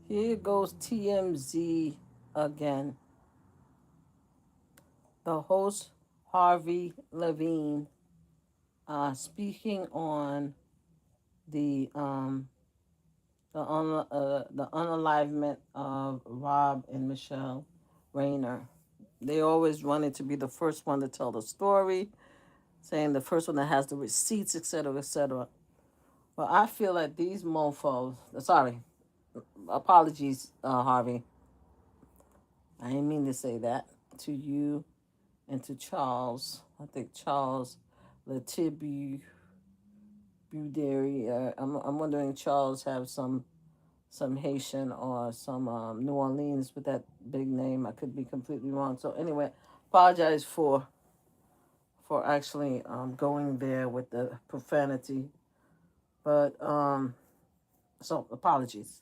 Here goes TMZ again. The host, Harvey Levine, speaking on the the unalivement of Rob and Michelle Reiner. They always wanted to be the first one to tell the story, saying the first one that has the receipts, etc., etc. Well, I feel like these mofos. Sorry, apologies, Harvey. I didn't mean to say that to you and to Charles. I think Charles Letibu Buderi. I'm wondering Charles have some Haitian or some New Orleans with that big name. I could be completely wrong. So anyway, apologize for actually going there with the profanity, but so apologies.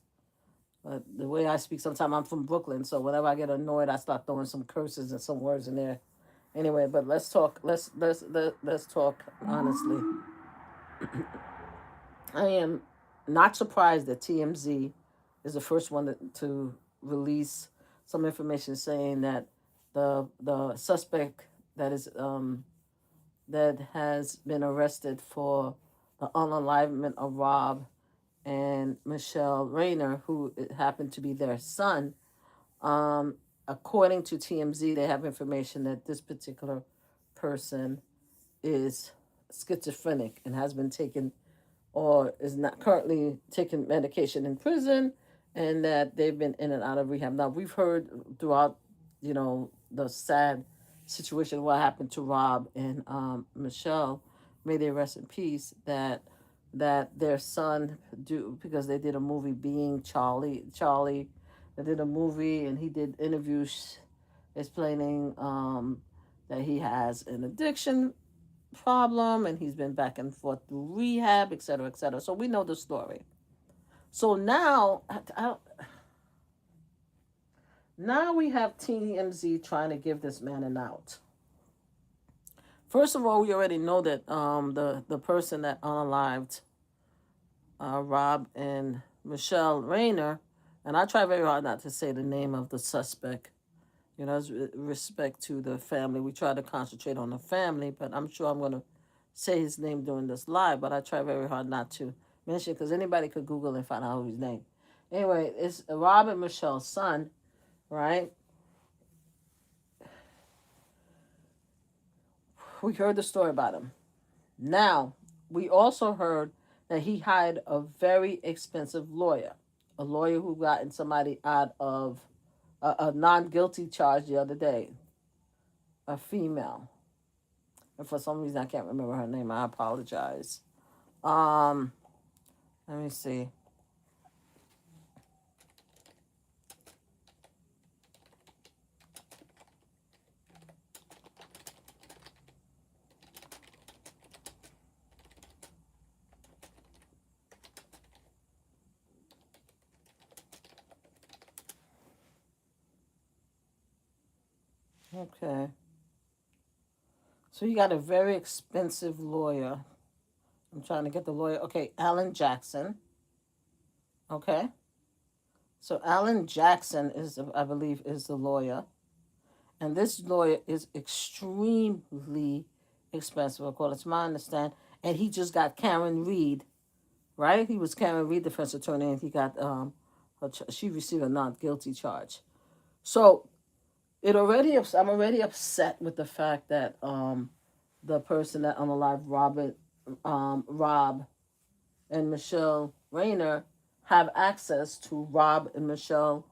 But the way I speak, sometimes I'm from Brooklyn, so whenever I get annoyed, I start throwing some curses and some words in there. Anyway, but let's talk. Let's talk honestly. I am not surprised that TMZ is the first one to release some information saying that the suspect that is that has been arrested for the unalivement of Rob and Michelle Reiner, who happened to be their son. Um, According to TMZ, they have information that this particular person is schizophrenic and has been taken or is not currently taking medication in prison, and that they've been in and out of rehab. Now we've heard throughout, the sad situation what happened to Rob and Michelle, may they rest in peace. That their son do because they did a movie being Charlie. They did a movie and he did interviews explaining that he has an addiction problem and he's been back and forth through rehab, etc., etc. So we know the story. So now we have TMZ trying to give this man an out. First of all, we already know that the person that unalived Rob and Michelle Reiner, and I try very hard not to say the name of the suspect. As respect to the family, we try to concentrate on the family, but I'm sure I'm going to say his name during this live, but I try very hard not to mention because anybody could Google and find out his name. Anyway, it's Rob and Michelle's son, right? We heard the story about him. Now, we also heard that he hired a very expensive lawyer, a lawyer who gotten somebody out of a non-guilty charge the other day, a female. And for some reason, I can't remember her name. I apologize. Um, Let me see. Okay. So you got a very expensive lawyer. I'm trying to get the lawyer. Okay, Alan Jackson. Okay. So Alan Jackson I believe, is the lawyer. And this lawyer is extremely expensive, according to my understanding. And he just got Karen Reed, right? He was Karen Reed, defense attorney, and he got she received a not guilty charge. So I'm already upset with the fact that the person that unalived Rob and Michelle Rayner have access to Rob and Michelle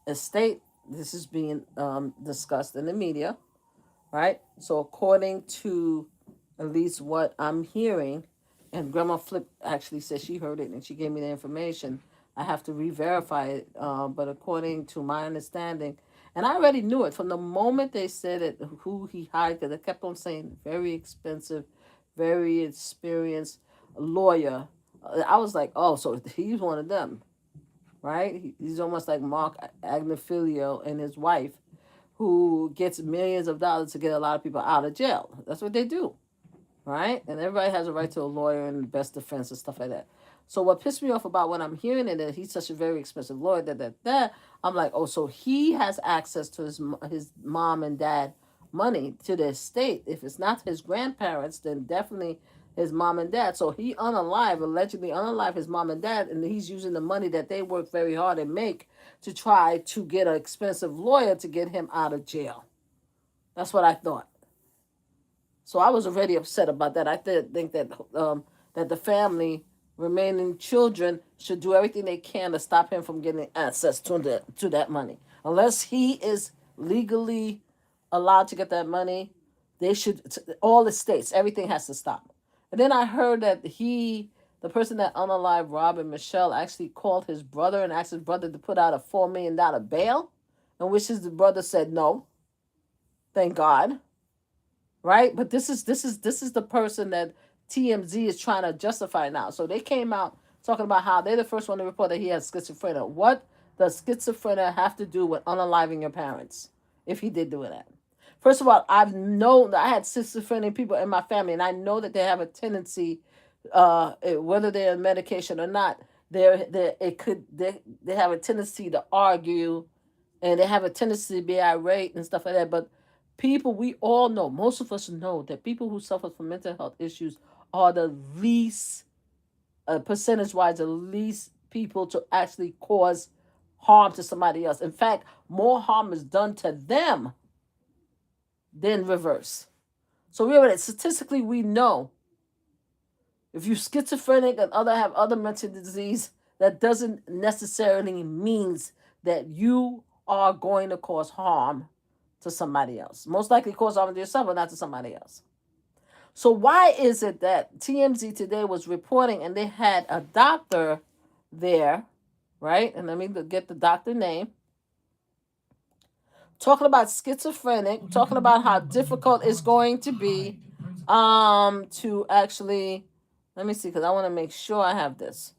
estate. This is being discussed in the media, right? So according to at least what I'm hearing, and Grandma Flip actually said she heard it and she gave me the information. I have to re-verify it, but according to my understanding, and I already knew it from the moment they said it, who he hired, because they kept on saying very expensive, very experienced lawyer. I was like, oh, so he's one of them, right? He's almost like Mark Agnifilio and his wife, who gets millions of dollars to get a lot of people out of jail. That's what they do, right? And everybody has a right to a lawyer and best defense and stuff like that. So what pissed me off about when I'm hearing it that he's such a very expensive lawyer, that I'm like, oh, so he has access to his mom and dad money to the estate. If it's not his grandparents, then definitely his mom and dad. So he allegedly unalive his mom and dad, and he's using the money that they work very hard and make to try to get an expensive lawyer to get him out of jail. That's what I thought. So I was already upset about that. I think that the family, remaining children, should do everything they can to stop him from getting access to that money. Unless he is legally allowed to get that money, they should, all the states, everything has to stop. And then I heard that the person that unalived Rob and Michelle, actually called his brother and asked his brother to put out a $4 million bail, in which his brother said no. Thank God. Right? But this is the person that TMZ is trying to justify now. So they came out talking about how they're the first one to report that he has schizophrenia. What does schizophrenia have to do with unaliving your parents? If he did do that. First of all, I've known that I had schizophrenic people in my family, and I know that they have a tendency, whether they're on medication or not, they have a tendency to argue, and they have a tendency to be irate and stuff like that. But people, we all know, most of us know that people who suffer from mental health issues are the least, percentage wise, the least people to actually cause harm to somebody else. In fact, more harm is done to them than reverse. So we already, statistically, we know if you're schizophrenic and have other mental disease, that doesn't necessarily means that you are going to cause harm to somebody else. Most likely cause harm to yourself, but not to somebody else. So why is it that TMZ today was reporting, and they had a doctor there, right? And let me get the doctor name. Talking about schizophrenic, talking about how difficult it's going to be to actually, let me see, because I want to make sure I have this.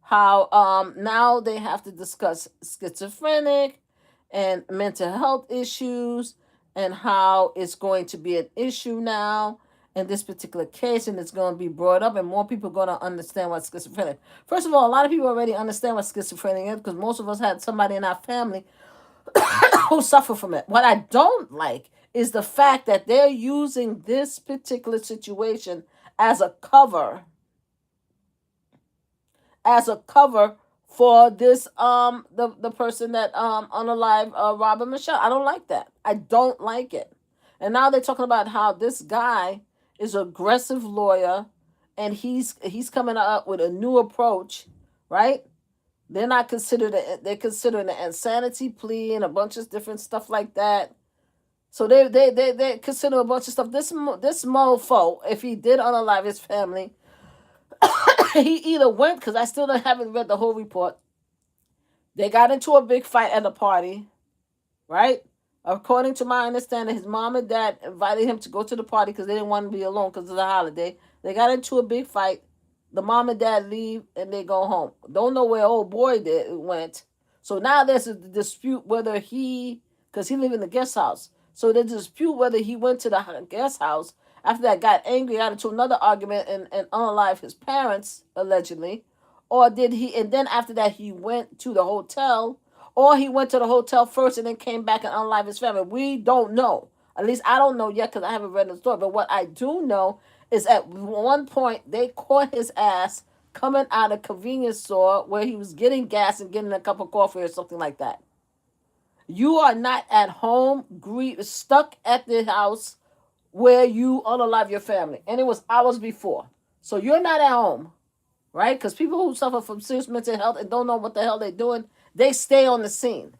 How now they have to discuss schizophrenic and mental health issues, and how it's going to be an issue now in this particular case, and it's going to be brought up, and more people are going to understand what schizophrenic. First of all, a lot of people already understand what schizophrenic is, because most of us had somebody in our family who suffer from it. What I don't like is the fact that they're using this particular situation as a cover for this the person that unalive Rob and Michelle. I don't like that. I don't like it. And now they're talking about how this guy is an aggressive lawyer, and he's coming up with a new approach, right? They're not considered they're considering an insanity plea and a bunch of different stuff like that. So they consider a bunch of stuff. This mofo, if he did unalive his family, he either went, because I still haven't read the whole report. They got into a big fight at a party, right? According to my understanding, his mom and dad invited him to go to the party because they didn't want to be alone because of the holiday. They got into a big fight. The mom and dad leave and they go home. Don't know where old boy went. So now there's a dispute whether because he lived in the guest house. So there's a dispute whether he went to the guest house. After that, got angry, got into another argument and unalive his parents, allegedly. Or did he, and then after that, he went to the hotel, or he went to the hotel first and then came back and unalive his family. We don't know. At least I don't know yet because I haven't read the story. But what I do know is at one point they caught his ass coming out of a convenience store where he was getting gas and getting a cup of coffee or something like that. You are not at home, stuck at the house where you unalive your family. And it was hours before. So you're not at home, right? Because people who suffer from serious mental health and don't know what the hell they're doing, they stay on the scene.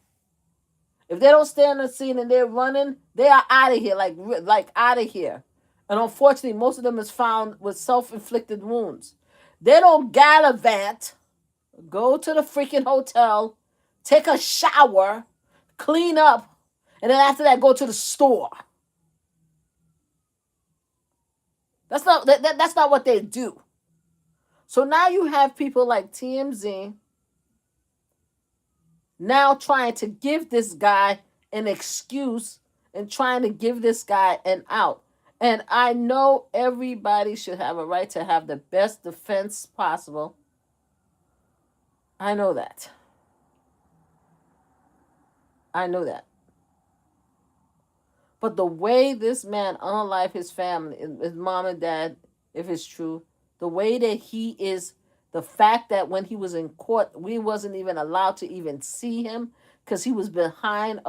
If they don't stay on the scene and they're running, they are out of here, like out of here. And unfortunately, most of them is found with self-inflicted wounds. They don't gallivant, go to the freaking hotel, take a shower, clean up, and then after that, go to the store. That's not what they do. So now you have people like TMZ now trying to give this guy an excuse and trying to give this guy an out. And I know everybody should have a right to have the best defense possible. I know that. I know that. But the way this man unalived his family, his mom and dad, if it's true, the way that he is, the fact that when he was in court, we wasn't even allowed to even see him because he was behind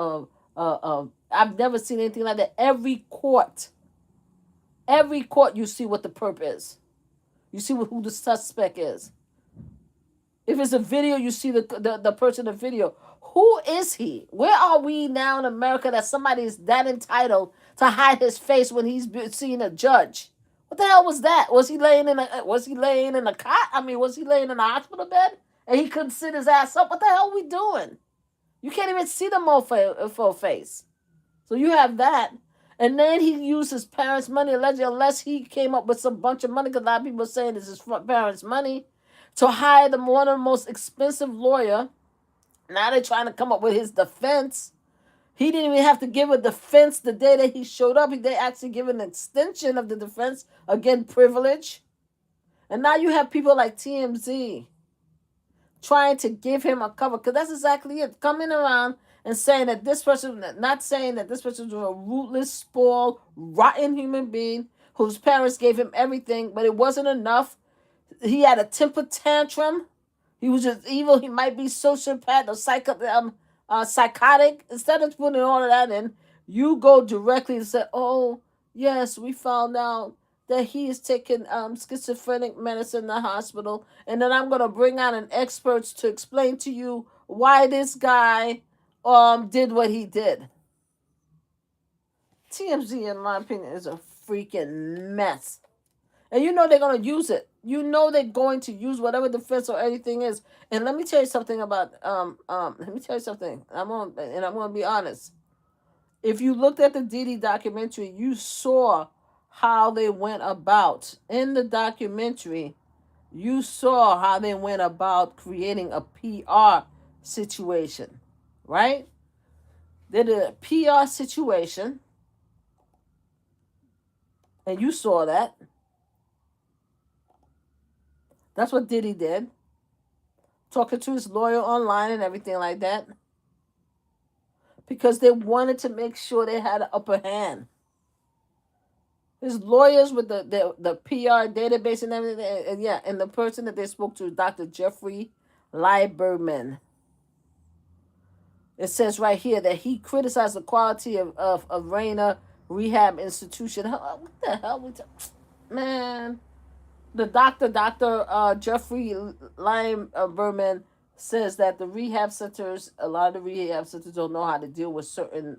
I've never seen anything like that. Every court, you see what the perp is. You see who the suspect is. If it's a video, you see the person in the video. Who is he? Where are we now in America that somebody is that entitled to hide his face when he's seeing a judge? What the hell was that? Was he laying in a cot? I mean, was he laying in a hospital bed and he couldn't sit his ass up? What the hell are we doing? You can't even see the mofo face. So you have that. And then he used his parents' money, allegedly, unless he came up with some bunch of money, because a lot of people are saying this is parents' money, to hire one of the most expensive lawyer. Now they're trying to come up with his defense. He didn't even have to give a defense the day that he showed up. They actually give an extension of the defense, again, privilege. And now you have people like TMZ trying to give him a cover, because that's exactly it. Coming around and saying that this person, not saying that this person was a rootless, spoiled, rotten human being whose parents gave him everything, but it wasn't enough. He had a temper tantrum. He was just evil. He might be sociopath or psychotic. Instead of putting all of that in, you go directly and say, "Oh, yes, we found out that he is taking schizophrenic medicine in the hospital, and then I'm gonna bring out an expert to explain to you why this guy did what he did." TMZ, in my opinion, is a freaking mess. And you know they're going to use it. You know they're going to use whatever defense or anything is. And let me tell you something about let me tell you something. I'm going to be honest. If you looked at the Diddy documentary, you saw how they went about in the documentary. You saw how they went about creating a PR situation, right? They did a PR situation, and you saw that. That's what Diddy did. Talking to his lawyer online and everything like that. Because they wanted to make sure they had an upper hand. His lawyers with the PR database and everything, and yeah, and the person that they spoke to, Dr. Jeffrey Lieberman. It says right here that he criticized the quality of Reiner Rehab Institution. What the hell? Man, the Dr. Jeffrey Lieberman says that the rehab centers, a lot of the rehab centers don't know how to deal with certain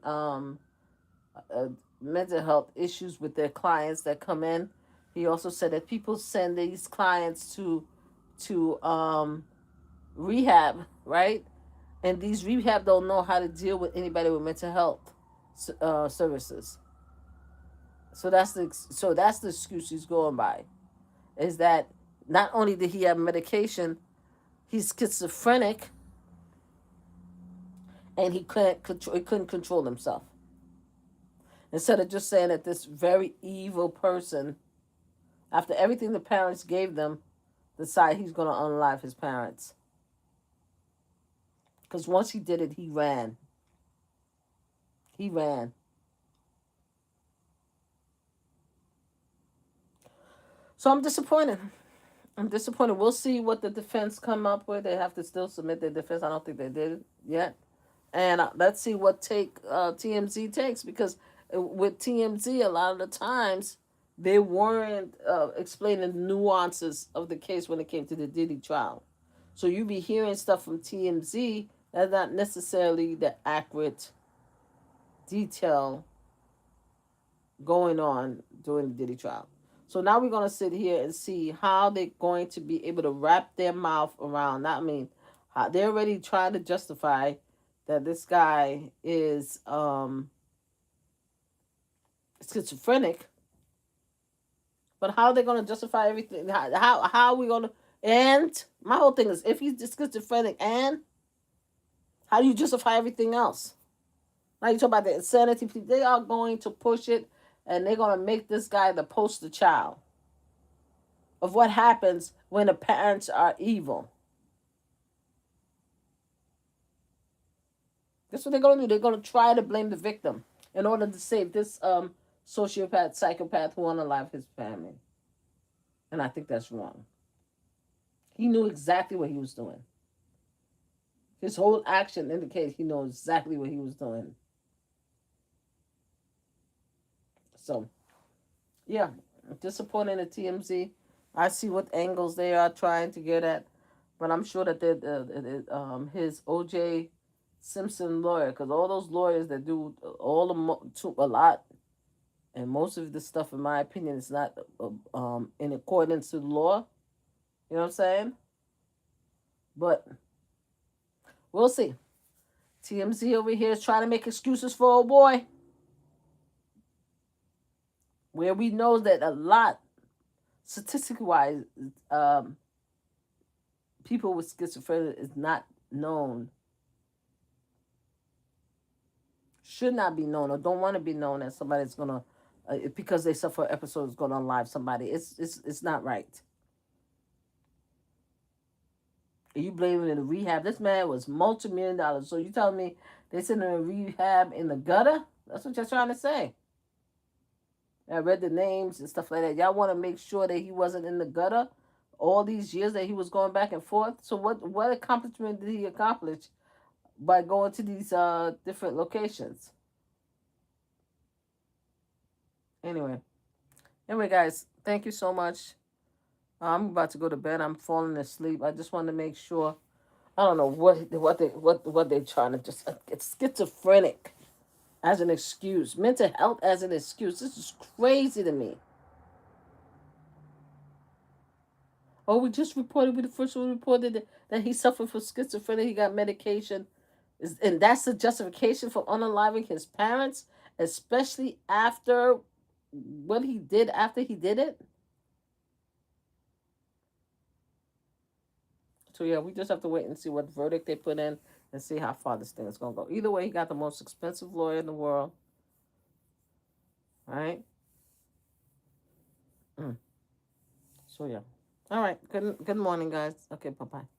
mental health issues with their clients that come in. He also said that people send these clients to rehab, right? And these rehab don't know how to deal with anybody with mental health services. So that's the excuse he's going by, is that not only did he have medication, he's schizophrenic, and he couldn't control himself. Instead of just saying that this very evil person, after everything the parents gave them, decide he's going to unalive his parents. Because once he did it, he ran. He ran. So I'm disappointed. We'll see what the defense come up with. They have to still submit their defense. I don't think they did it yet. And let's see what TMZ takes, because with TMZ, a lot of the times they weren't explaining the nuances of the case when it came to the Diddy trial. So you be hearing stuff from TMZ that's not necessarily the accurate detail going on during the Diddy trial. So now we're going to sit here and see how they're going to be able to wrap their mouth around. They're already trying to justify that this guy is schizophrenic. But how are they going to justify everything? How are we going to... And my whole thing is, if he's schizophrenic, and how do you justify everything else? Now you talk about the insanity. They are going to push it, and they're going to make this guy the poster child of what happens when the parents are evil. That's what they're going to do. They're going to try to blame the victim in order to save this sociopath, psychopath who unalived his family. And I think that's wrong. He knew exactly what he was doing. His whole action indicates he knows exactly what he was doing. So, yeah, disappointing at TMZ. I see what angles they are trying to get at, but I'm sure that his OJ Simpson lawyer, because all those lawyers that do all a lot, and most of the stuff, in my opinion, is not in accordance to the law. You know what I'm saying? But we'll see. TMZ over here is trying to make excuses for old boy, where we know that a lot, statistically wise, people with schizophrenia is not known, should not be known, or don't want to be known as somebody that's gonna, because they suffer an episode, is gonna unalive somebody. It's not right. Are you blaming in the rehab? This man was multi-million-dollar. So you telling me they sent him in rehab in the gutter? That's what you're trying to say. I read the names and stuff like that. Y'all want to make sure that he wasn't in the gutter all these years that he was going back and forth. So what accomplishment did he accomplish by going to these different locations? Anyway, guys, thank you so much. I'm about to go to bed. I'm falling asleep. I just wanted to make sure. I don't know what they're trying to just get schizophrenic as an excuse, mental health as an excuse. This is crazy to me. Oh, we just reported. We the first one reported that he suffered from schizophrenia. He got medication, and that's the justification for unaliving his parents, especially after what he did after he did it. So yeah, we just have to wait and see what verdict they put in and see how far this thing is gonna go. Either way, he got the most expensive lawyer in the world. All right. So yeah. All right. Good morning, guys. Okay. Bye bye.